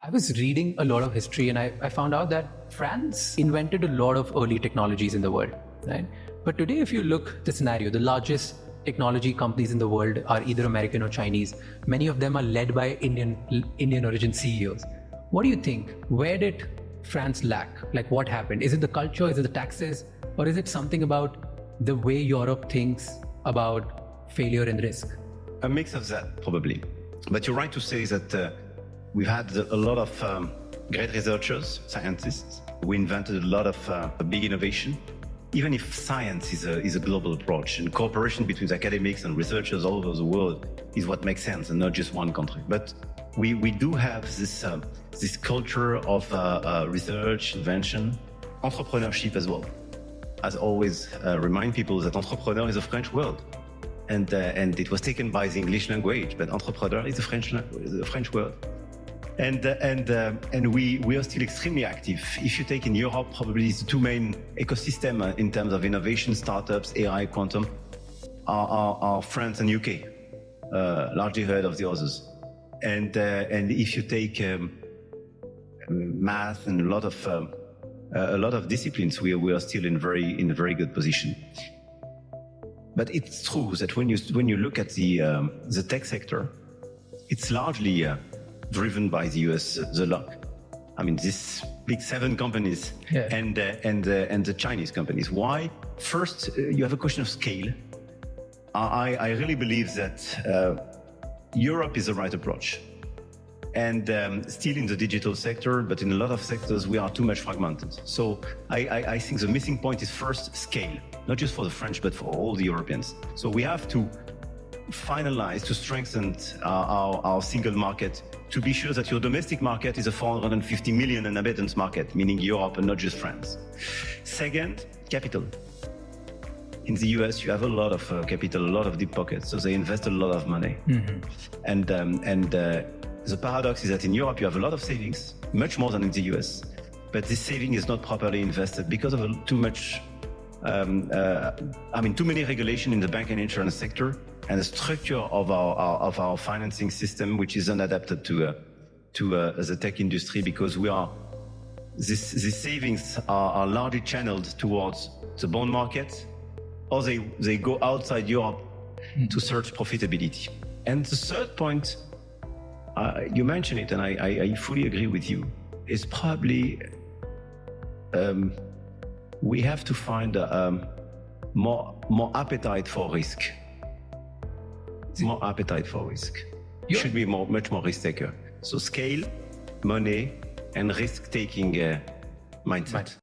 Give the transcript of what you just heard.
I was reading a lot of history and I found out that France invented a lot of early technologies in the world, right? But today, if you look at the scenario, the largest technology companies in the world are either American or Chinese. Many of them are led by Indian origin CEOs. What do you think? Where did France lack? Like, what happened? Is it the culture? Is it the taxes? Or is it something about the way Europe thinks about failure and risk? A mix of that, probably. But you're right to say that we've had a lot of great researchers, scientists. We invented a lot of big innovation. Even if science is a global approach and cooperation between academics and researchers all over the world is what makes sense and not just one country. But we do have this culture of research, invention, entrepreneurship as well. As always, remind people that entrepreneur is a French word. And it was taken by the English language, but entrepreneur is a French word. And we are still extremely active. If you take in Europe, probably the two main ecosystem in terms of innovation, startups, AI, quantum, are France and UK, largely ahead of the others. And if you take math and a lot of disciplines, we are still in a very good position. But it's true that when you look at the tech sector, it's largely driven by the US, I mean, these big 7 companies and the Chinese companies. Why? First, you have a question of scale. I really believe that Europe is the right approach. And still in the digital sector, but in a lot of sectors, we are too much fragmented. So I think the missing point is first scale, not just for the French, but for all the Europeans. So we have to finalize, to strengthen our single market, to be sure that your domestic market is a 450 million inhabitants market, meaning Europe and not just France. Second, capital. In the US, you have a lot of capital, a lot of deep pockets, so they invest a lot of money. Mm-hmm. The paradox is that in Europe, you have a lot of savings, much more than in the US, but this saving is not properly invested because of too many regulation in the bank and insurance sector, and the structure of our financing system, which is unadapted to the tech industry, because these savings are largely channeled towards the bond market, or they go outside Europe to search profitability. And the third point, you mentioned it, and I fully agree with you, is probably we have to find more appetite for risk. More appetite for risk. You should be much more risk taker. So scale, money, and risk taking mindset.